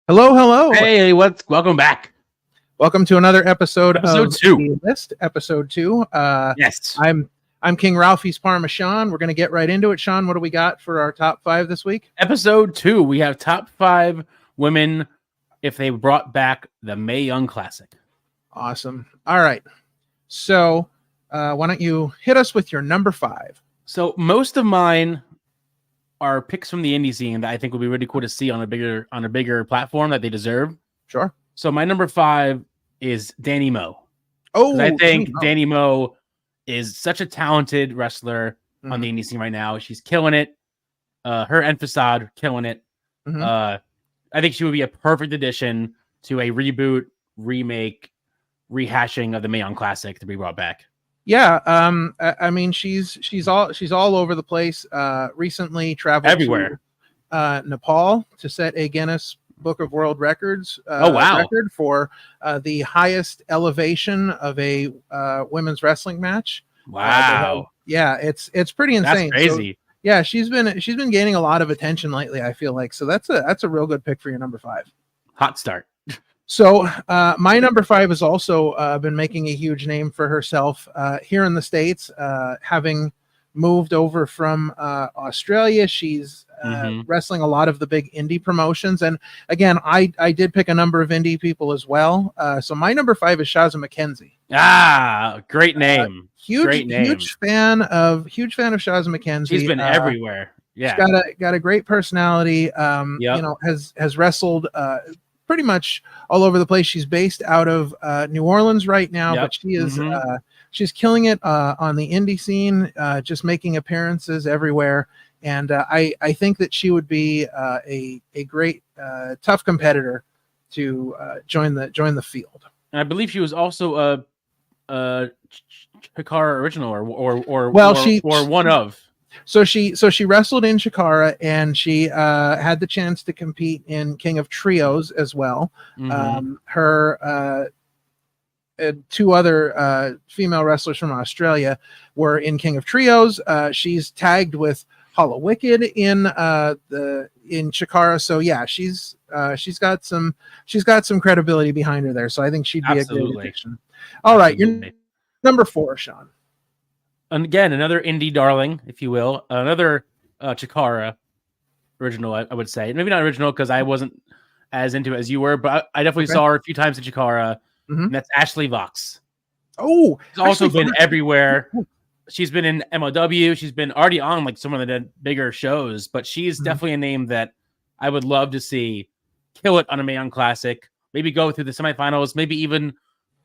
Hello, hello. Hey, welcome back. Welcome to another episode of 2. The List, episode 2. Yes. I'm King Ralph's Parma Sean. We're going to get right into it. Sean, what do we got for our top 5 this week? Episode 2, we have top 5 women if they brought back the Mae Young Classic. Awesome. All right. So, why don't you hit us with your number 5? So, most of mine are picks from the indie scene that I think would be really cool to see on a bigger platform that they deserve. Sure. So, my number 5 is Danny Moe. Oh, I think Danny Moe is such a talented wrestler on the indie scene right now. She's killing it. Her and Facade killing it. I think she would be a perfect addition to a reboot, remake, rehashing of the Mae Young Classic to be brought back. Yeah, I mean she's all over the place. Recently traveled everywhere to Nepal to set a Guinness Book of World Records record for the highest elevation of a women's wrestling match. Wow. Yeah, it's pretty insane. That's crazy. So, yeah, she's been gaining a lot of attention lately, I feel like. So that's a real good pick for your number 5. Hot start. So my number 5 has also been making a huge name for herself here in the States, having moved over from Australia. She's wrestling a lot of the big indie promotions. And again, I did pick a number of indie people as well. So my number 5 is Shazza McKenzie. Ah, great name. Huge fan of Shazza McKenzie. She's been everywhere. Yeah. She's got a great personality. You know, has wrestled pretty much all over the place. She's based out of New Orleans right now, but she is she's killing it on the indie scene, just making appearances everywhere. And I think that she would be a great tough competitor to join the field. And I believe she was also a Chikara original or one of. So she wrestled in Chikara, and she had the chance to compete in King of Trios as well. Her 2 other female wrestlers from Australia were in King of Trios. She's tagged with Hollow Wicked in Chikara. So yeah, she's got some credibility behind her there. So I think she'd be a good addition. All right, you're number 4, Sean. And again, another indie darling, if you will, another Chikara original, I would say. Maybe not original because I wasn't as into it as you were, but I definitely saw her a few times in Chikara. And that's Ashley Vox. Oh, she's also been everywhere. She's been in MLW. She's been already on like some of the bigger shows, but she's definitely a name that I would love to see kill it on a Mae Young Classic. Maybe go through the semifinals, maybe even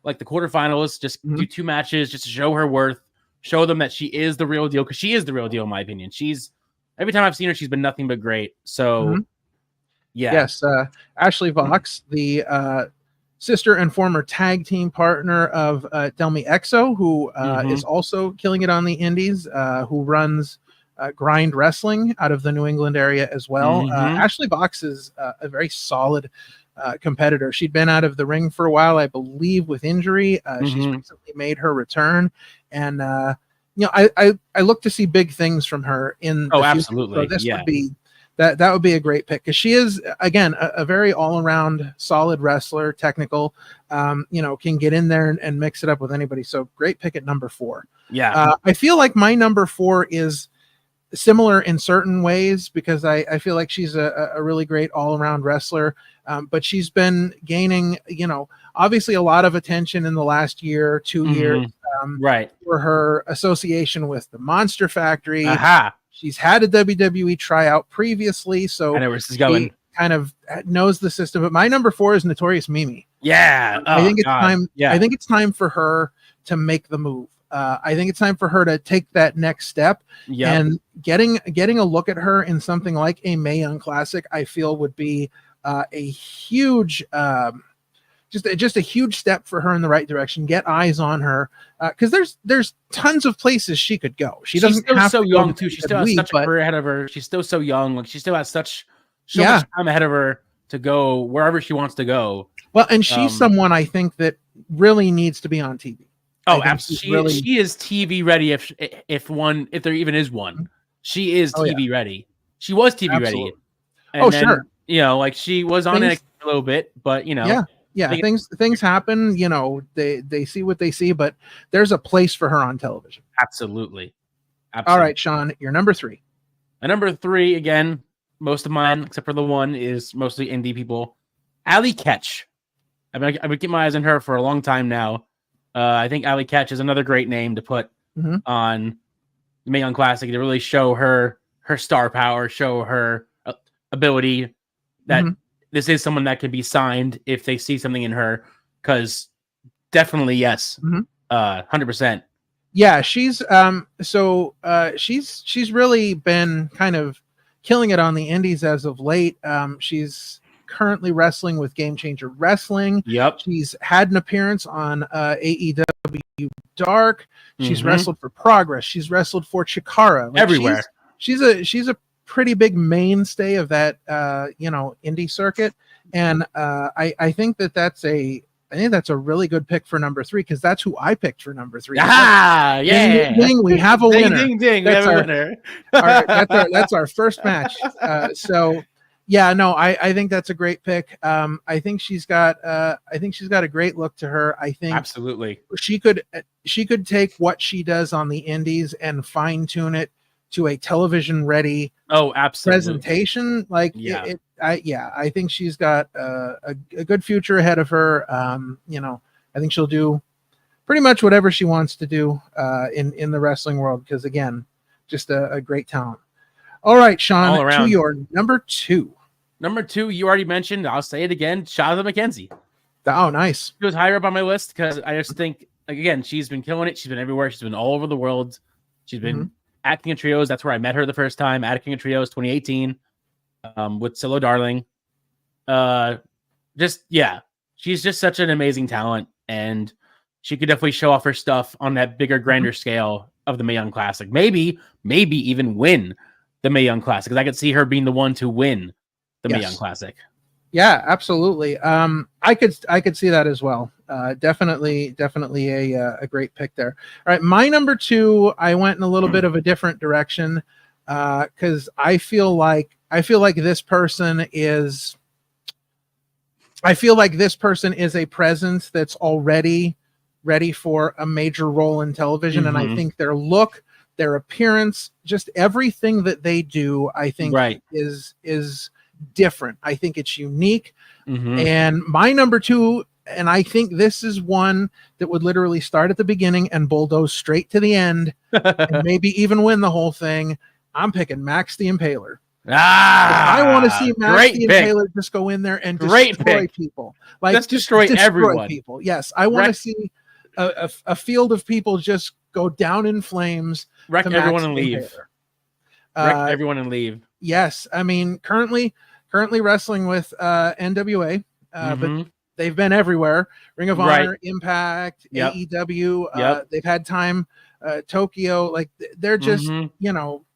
like the quarterfinals. Just do 2 matches just to show her worth. Show them that she is the real deal, because she is the real deal, in my opinion. She's every time I've seen her, she's been nothing but great. So, yeah. Yes, Ashley Vox, the sister and former tag team partner of Delmi Exo, who is also killing it on the indies, who runs Grind Wrestling out of the New England area as well. Ashley Vox is a very solid competitor. She'd been out of the ring for a while, I believe, with injury. She's recently made her return, and you know, I look to see big things from her in the future. Absolutely. So this would be that would be a great pick, because she is again a very all-around solid wrestler, technical, you know, can get in there and mix it up with anybody. So great pick at number 4. I feel like my number 4 is similar in certain ways, because I feel like she's a really great all-around wrestler, but she's been gaining, you know, obviously a lot of attention in the last year, 2 years, for her association with the Monster Factory. She's had a WWE tryout previously, so I know where this is going. Kind of knows the system. But my number 4 is Notorious Mimi. I think it's time. I think it's time for her to make the move. I think it's time for her to take that next step, and getting a look at her in something like a Mae Young Classic, I feel would be a huge, just a huge step for her in the right direction. Get eyes on her, because there's tons of places she could go. She's still so young too. She still has such a career ahead of her. She's still so young. Like, she still has so much time ahead of her to go wherever she wants to go. Well, and she's someone I think that really needs to be on TV. Oh, absolutely. She is TV ready. If there even is one, she is TV ready. She was TV ready. And then, sure. You know, like she was on a little bit, but you know, yeah, things happen. You know, they see what they see, but there's a place for her on television. absolutely. All right, Sean, you're number 3. And number 3, again, most of mine, except for the one, is mostly indie people. Allie Ketch. I've been keeping my eyes on her for a long time now. I think Allie Ketch is another great name to put on the Mae Young Classic to really show her star power, show her ability that this is someone that could be signed if they see something in her. Because definitely, yes, 100%. Yeah, she's she's really been kind of killing it on the indies as of late. She's currently wrestling with Game Changer Wrestling. Yep. She's had an appearance on AEW Dark. She's wrestled for Progress. She's wrestled for Chikara. Like, everywhere. She's a pretty big mainstay of that indie circuit, and I think that's a really good pick for number 3 because that's who I picked for number 3. Yeah. Ding, ding, ding, we have a winner. Ding, ding, that's we have a winner. That's our first match. So yeah, no, I think that's a great pick. I think she's got a great look to her. I think absolutely she could take what she does on the indies and fine tune it to a television ready presentation. Like I think she's got a good future ahead of her. I think she'll do pretty much whatever she wants to do in the wrestling world because, again, just a great talent. All right, Sean, to your number 2. Number 2, you already mentioned. I'll say it again. Charlotte McKenzie. Oh, nice. She was higher up on my list because I just think, again, she's been killing it. She's been everywhere. She's been all over the world. She's been acting in trios. That's where I met her the first time. Acting in trios, 2018, with Solo Darling. She's just such an amazing talent, and she could definitely show off her stuff on that bigger, grander scale of the Mae Young Classic. Maybe even win the Mae Young Classic, because I could see her being the one to win the Mae Young Classic. Yeah, absolutely. I could see that as well. Definitely a great pick there. All right, my number 2, I went in a little bit of a different direction because I feel like this person is a presence that's already ready for a major role in television, and I think their look, their appearance, just everything that they do, I think is different. I think it's unique. And my number 2, and I think this is one that would literally start at the beginning and bulldoze straight to the end and maybe even win the whole thing. I'm picking Max the Impaler. I want to see Max the Impaler just go in there and destroy people. Like, let's destroy everyone. People. Yes, I want to see a field of people just go down in flames. Wreck everyone and leave. Wreck everyone and leave. Yes, I mean currently wrestling with NWA, but they've been everywhere. Ring of Honor, Impact, AEW. They've had time, Tokyo. Like they're just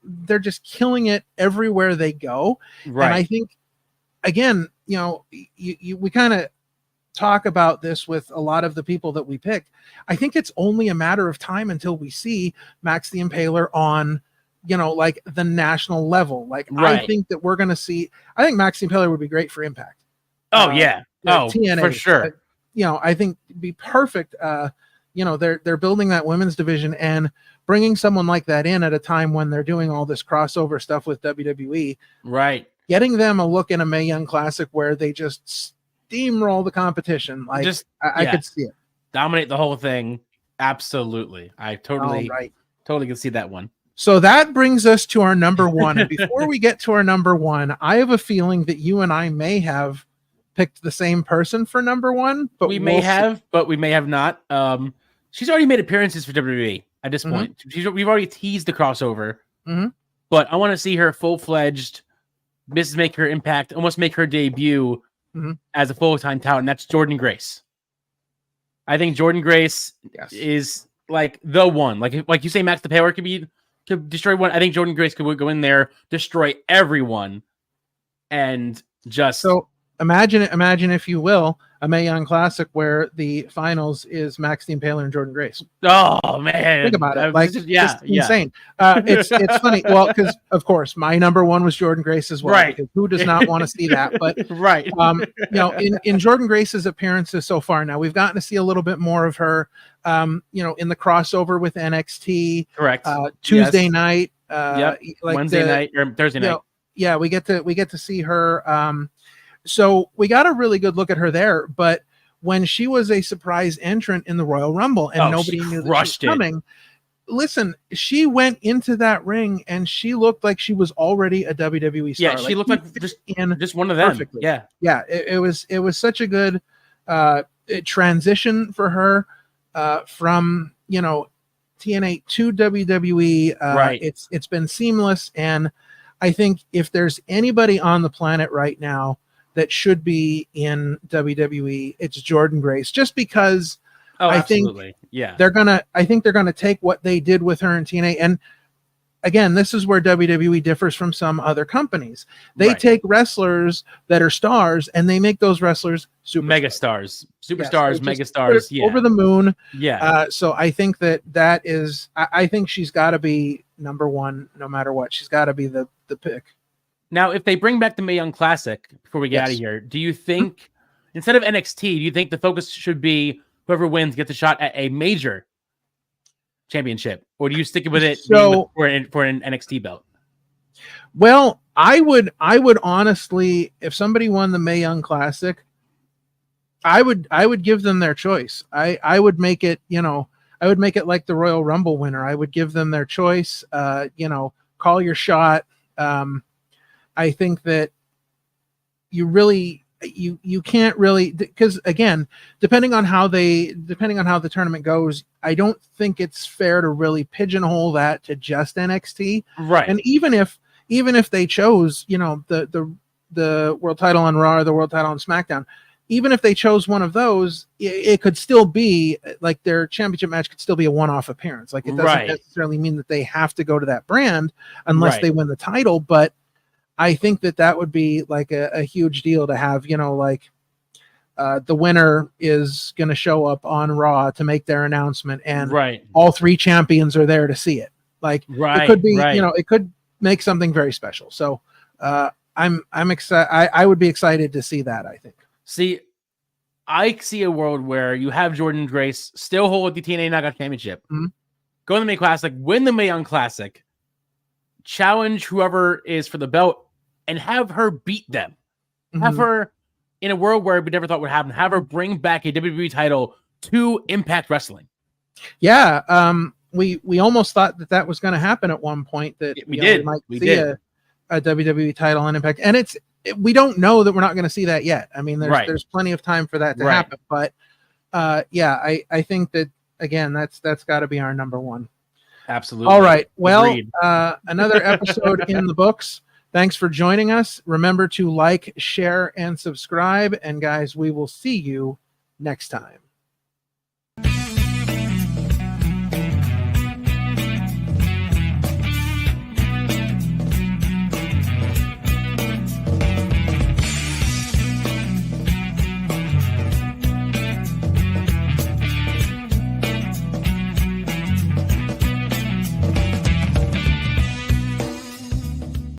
they're just killing it everywhere they go. Right. And I think, again, we kind of talk about this with a lot of the people that we picked. I think it's only a matter of time until we see Max the Impaler on, like the national level. Like, I think that we're going to see, I think Max the Impaler would be great for Impact. TNA, for sure. I think it'd be perfect. They're building that women's division and bringing someone like that in at a time when they're doing all this crossover stuff with WWE. Right. Getting them a look in a Mae Young Classic where they just steamroll the competition. Like, I could see it. Dominate the whole thing. Absolutely. I totally can see that one. So that brings us to our number 1. And before we get to our number 1, I have a feeling that you and I may have picked the same person for number 1, but we may have not. She's already made appearances for WWE at this point. We've already teased the crossover, but I want to see her full-fledged business, make her impact, almost make her debut as a full-time talent. And that's Jordynne Grace. I think Jordynne Grace is like the one. Like you say, Max the Impaler could destroy one. I think Jordynne Grace could go in there, destroy everyone, and just imagine if you will, a Mae Young Classic where the finals is Maxine Paler and Jordan Grace. Oh man, Think about it. Like, yeah, insane. It's funny. Well, because of course my number one was Jordan Grace as well. Right. Because who does not want to see that? But right. In Jordan Grace's appearances so far, now we've gotten to see a little bit more of her. In the crossover with NXT. Correct. Tuesday night. Like Wednesday night or Thursday night. Yeah, we get to see her. So we got a really good look at her there. But when she was a surprise entrant in the Royal Rumble and nobody knew that she was coming, listen, she went into that ring and she looked like she was already a WWE star. Yeah, she looked like just one of them. Perfectly. Yeah. It was such a good transition for her from TNA to WWE. Right. It's been seamless, and I think if there's anybody on the planet right now that should be in WWE, it's Jordan Grace, just because I think they're gonna take what they did with her in TNA. And again, this is where WWE differs from some other companies. They take wrestlers that are stars and they make those wrestlers megastars, megastars, over the moon. Yeah. So I think that is, I think she's got to be number one, no matter what. She's got to be the pick. Now, if they bring back the Mae Young Classic before we get out of here, do you think instead of NXT, do you think the focus should be whoever wins gets a shot at a major championship, or do you stick with it for an NXT belt? Well, I would honestly, if somebody won the Mae Young Classic, I would give them their choice. I would make it, I would make it like the Royal Rumble winner. I would give them their choice. Call your shot. I think that you really you can't really, because again, depending on how the tournament goes, I don't think it's fair to really pigeonhole that to just NXT. Right. And even if they chose, the world title on Raw or the world title on SmackDown, even if they chose one of those, it could still be like their championship match could still be a one-off appearance. Like, it doesn't necessarily mean that they have to go to that brand unless they win the title. But I think that would be like a huge deal to have, the winner is going to show up on Raw to make their announcement, and all three champions are there to see it. Like, it could be, it could make something very special. So I'm excited. I would be excited to see that, I think. See, I see a world where you have Jordan Grace still hold the TNA Knockout Championship, go to the Mae Classic, win the Mae Young Classic, challenge whoever is for the belt, and have her beat them. Have her, in a world where we never thought would happen, have her bring back a WWE title to Impact Wrestling. Yeah, we almost thought that was going to happen at one point. That we might see a WWE title on Impact, and we don't know that we're not going to see that yet. I mean, there's plenty of time for that to happen. But I think that, again, that's got to be our number one. Absolutely. All right. Well, another episode in the books. Thanks for joining us. Remember to like, share, and subscribe. And guys, we will see you next time.